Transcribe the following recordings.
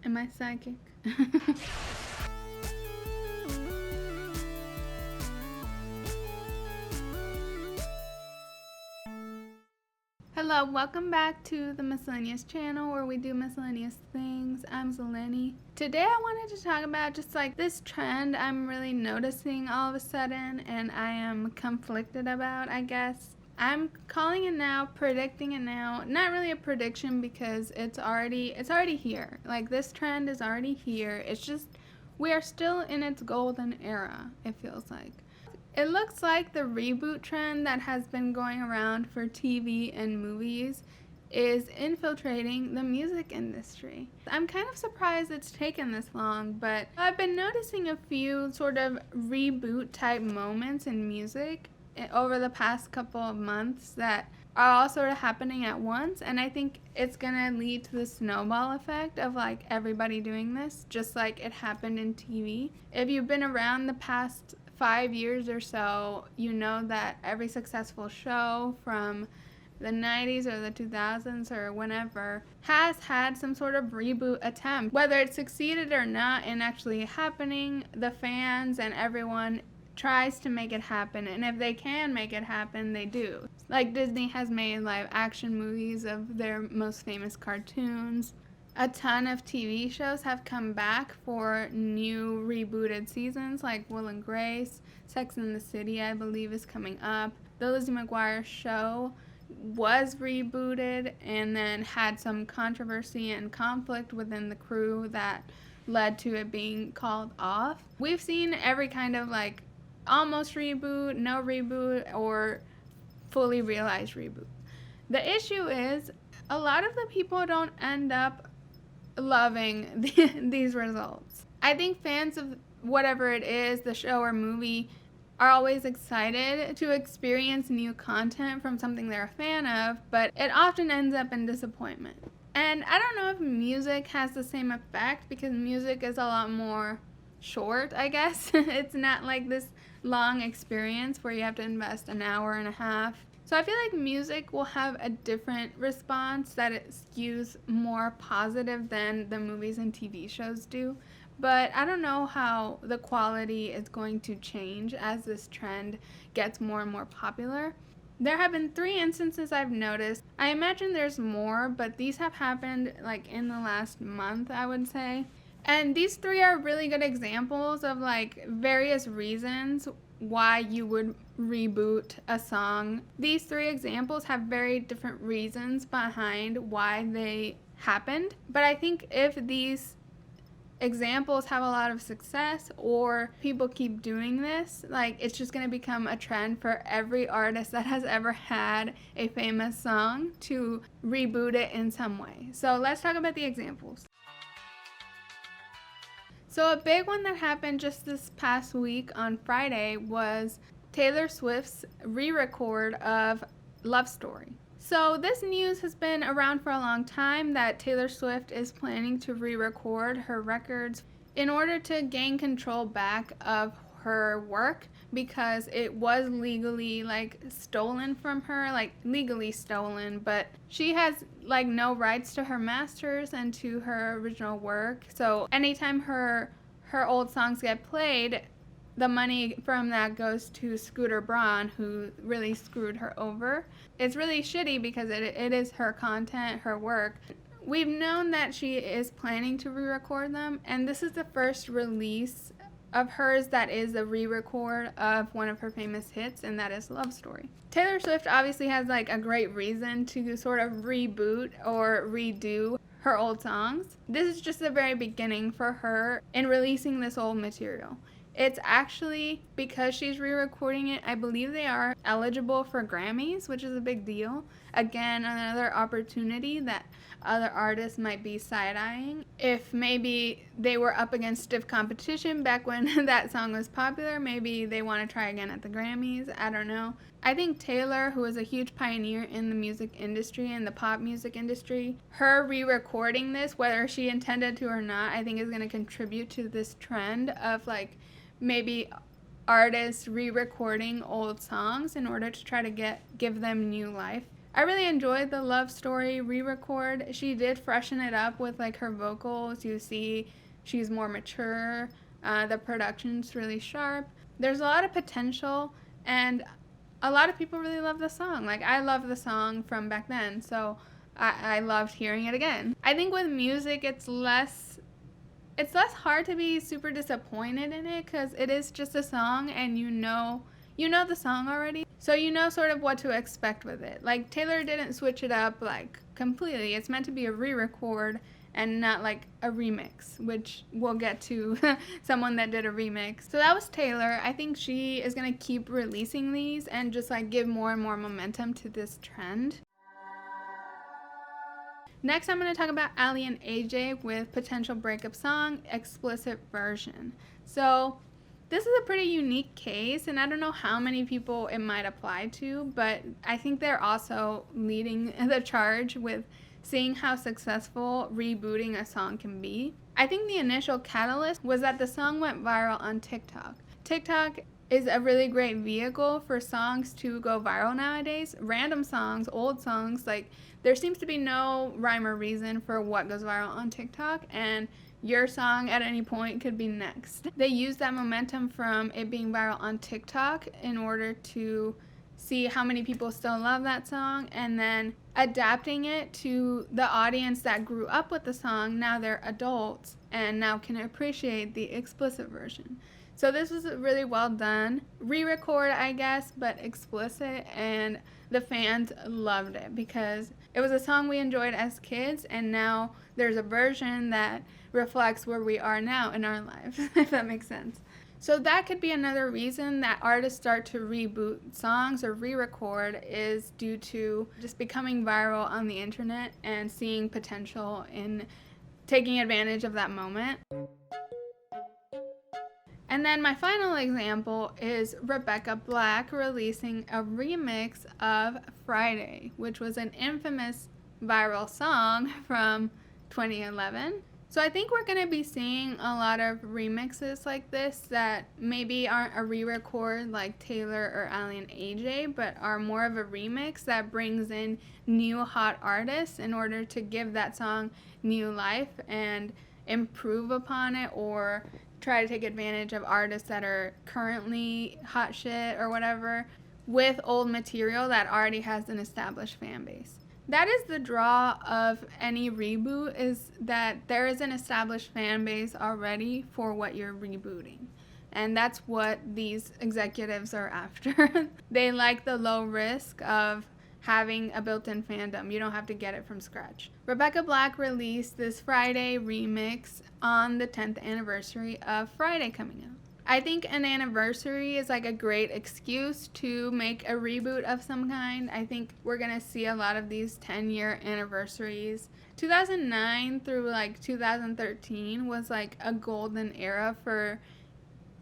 Am I psychic? Hello, welcome back to the Miscellaneous channel where we do miscellaneous things. I'm Zeleny. Today I wanted to talk about just like this trend I'm really noticing all of a sudden and I am conflicted about, I guess. I'm calling it now, predicting it now. Not really a prediction because it's already here. Like this trend is already here. It's just we are still in its golden era, it feels like. It looks like the reboot trend that has been going around for TV and movies is infiltrating the music industry. I'm kind of surprised it's taken this long, but I've been noticing a few sort of reboot type moments in music over the past couple of months that are all sort of happening at once, and I think it's gonna lead to the snowball effect of like everybody doing this, just like it happened in TV. If you've been around the past 5 years or so, you know that every successful show from the 90s or the 2000s or whenever has had some sort of reboot attempt. Whether it succeeded or not in actually happening, the fans and everyone tries to make it happen, and if they can make it happen, they do. Like Disney has made live action movies of their most famous cartoons. A ton of TV shows have come back for new rebooted seasons, like Will and Grace. Sex and the City, I believe, is coming up. The Lizzie McGuire show was rebooted and then had some controversy and conflict within the crew that led to it being called off. We've seen every kind of like almost reboot, no reboot, or fully realized reboot. The issue is a lot of the people don't end up loving these results. I think fans of whatever it is, the show or movie, are always excited to experience new content from something they're a fan of, but it often ends up in disappointment. And I don't know if music has the same effect because music is a lot more short, I guess. It's not like this long experience where you have to invest an hour and a half. So I feel like music will have a different response, that it skews more positive than the movies and TV shows do. But I don't know how the quality is going to change as this trend gets more and more popular. There have been 3 instances I've noticed. I imagine there's more, but these have happened like in the last month, I would say. And these 3 are really good examples of like various reasons why you would reboot a song. These 3 examples have very different reasons behind why they happened. But I think if these examples have a lot of success or people keep doing this, like it's just going to become a trend for every artist that has ever had a famous song to reboot it in some way. So let's talk about the examples. So a big one that happened just this past week on Friday was Taylor Swift's re-record of Love Story. So this news has been around for a long time that Taylor Swift is planning to re-record her records in order to gain control back of her work because it was legally like stolen from her, like legally stolen, but she has like no rights to her masters and to her original work. So anytime her old songs get played, the money from that goes to Scooter Braun, who really screwed her over. It's really shitty because it is her content, her work. We've known that she is planning to re-record them, and this is the first release of hers that is a re-record of one of her famous hits, and that is Love Story. Taylor Swift obviously has like a great reason to sort of reboot or redo her old songs. This is just the very beginning for her in releasing this old material. It's actually, because she's re-recording it, I believe they are eligible for Grammys, which is a big deal. Again, another opportunity that other artists might be side-eyeing. If maybe they were up against stiff competition back when that song was popular, maybe they want to try again at the Grammys. I don't know. I think Taylor, who is a huge pioneer in the music industry and the pop music industry, her re-recording this, whether she intended to or not, I think is going to contribute to this trend of like maybe artists re-recording old songs in order to try to give them new life. I really enjoyed the Love Story re-record. She did freshen it up with like her vocals. You see she's more mature. The production's really sharp. There's a lot of potential, and a lot of people really love the song. Like, I love the song from back then, so I loved hearing it again. I think with music, it's less hard to be super disappointed in it because it is just a song, and you know the song already, so you know sort of what to expect with it. Like, Taylor didn't switch it up like completely. It's meant to be a re-record and not like a remix, which we'll get to someone that did a remix. So that was Taylor. I think she is gonna keep releasing these and just like give more and more momentum to this trend. Next, I'm going to talk about Aly and AJ with potential breakup song, Explicit version. So this is a pretty unique case, and I don't know how many people it might apply to, but I think they're also leading the charge with seeing how successful rebooting a song can be. I think the initial catalyst was that the song went viral on TikTok. TikTok is a really great vehicle for songs to go viral nowadays. Random songs, old songs, like there seems to be no rhyme or reason for what goes viral on TikTok, and your song at any point could be next. They use that momentum from it being viral on TikTok in order to see how many people still love that song, and then adapting it to the audience that grew up with the song. Now they're adults and now can appreciate the explicit version. So this was really well done. Re-record, I guess, but explicit, and the fans loved it because it was a song we enjoyed as kids, and now there's a version that reflects where we are now in our lives, if that makes sense. So that could be another reason that artists start to reboot songs or re-record, is due to just becoming viral on the internet and seeing potential in taking advantage of that moment. And then my final example is Rebecca Black releasing a remix of Friday, which was an infamous viral song from 2011. So I think we're going to be seeing a lot of remixes like this that maybe aren't a re-record like Taylor or Aly and AJ, but are more of a remix that brings in new hot artists in order to give that song new life and improve upon it, or try to take advantage of artists that are currently hot shit or whatever with old material that already has an established fan base. That is the draw of any reboot, is that there is an established fan base already for what you're rebooting. And that's what these executives are after. They like the low risk of having a built-in fandom. You don't have to get it from scratch. Rebecca Black released this Friday remix on the 10th anniversary of Friday coming out. I think an anniversary is like a great excuse to make a reboot of some kind. I think we're gonna see a lot of these 10-year anniversaries. 2009 through like 2013 was like a golden era for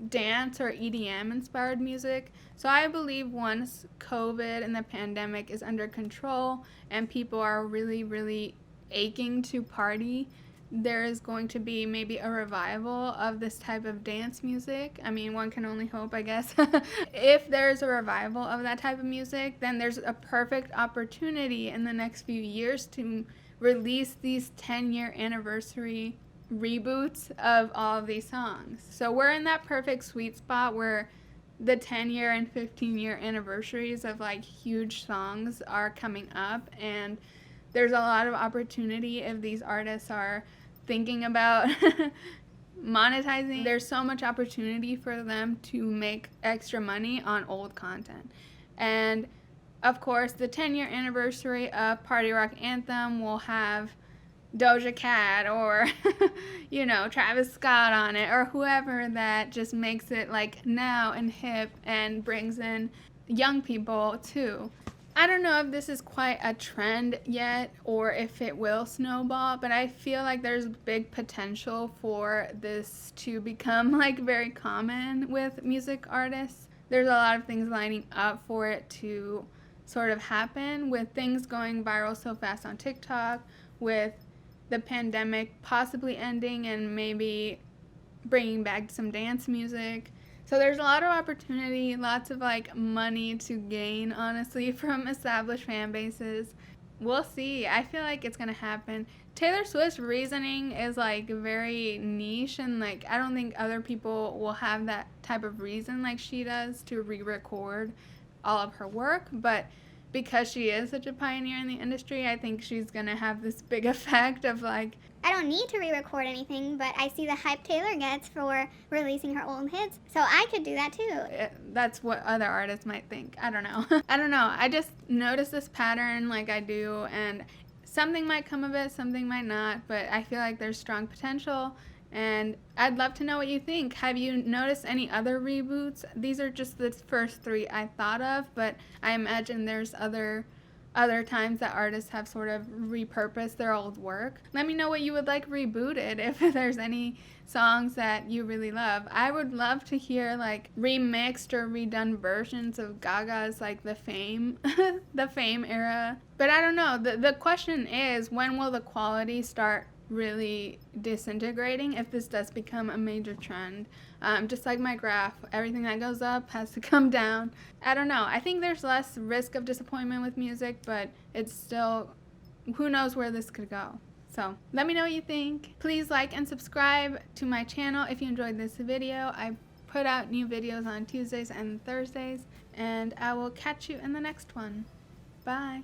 dance or EDM inspired music. So I believe once COVID and the pandemic is under control and people are really, really aching to party, there is going to be maybe a revival of this type of dance music. I mean, one can only hope, I guess. If there's a revival of that type of music, then there's a perfect opportunity in the next few years to release these 10-year anniversary reboots of all of these songs. So we're in that perfect sweet spot where the 10-year and 15-year anniversaries of like huge songs are coming up, and there's a lot of opportunity if these artists are thinking about monetizing. There's so much opportunity for them to make extra money on old content. And of course, the 10-year anniversary of Party Rock Anthem will have Doja Cat or Travis Scott on it, or whoever that just makes it like now and hip and brings in young people too. I don't know if this is quite a trend yet or if it will snowball, but I feel like there's big potential for this to become like very common with music artists. There's a lot of things lining up for it to sort of happen, with things going viral so fast on TikTok, with the pandemic possibly ending and maybe bringing back some dance music. So there's a lot of opportunity, lots of like money to gain, honestly, from established fan bases. We'll see. I feel like it's gonna happen. Taylor Swift's reasoning is like very niche, and like I don't think other people will have that type of reason like she does to re-record all of her work. But because she is such a pioneer in the industry, I think she's gonna have this big effect of like, I don't need to re-record anything, but I see the hype Taylor gets for releasing her old hits, so I could do that too. That's what other artists might think. I don't know. I don't know. I just notice this pattern like I do, and something might come of it, something might not, but I feel like there's strong potential, and I'd love to know what you think. Have you noticed any other reboots? These are just the first three I thought of, but I imagine there's other times that artists have sort of repurposed their old work. Let me know what you would like rebooted, if there's any songs that you really love. I would love to hear like remixed or redone versions of Gaga's like the Fame the Fame era. But I don't know. The question is, when will the quality start really disintegrating if this does become a major trend? Just like my graph, everything that goes up has to come down. I don't know. I think there's less risk of disappointment with music, but it's still, who knows where this could go. So let me know what you think. Please like and subscribe to my channel if you enjoyed this video. I put out new videos on Tuesdays and Thursdays, and I will catch you in the next one. Bye.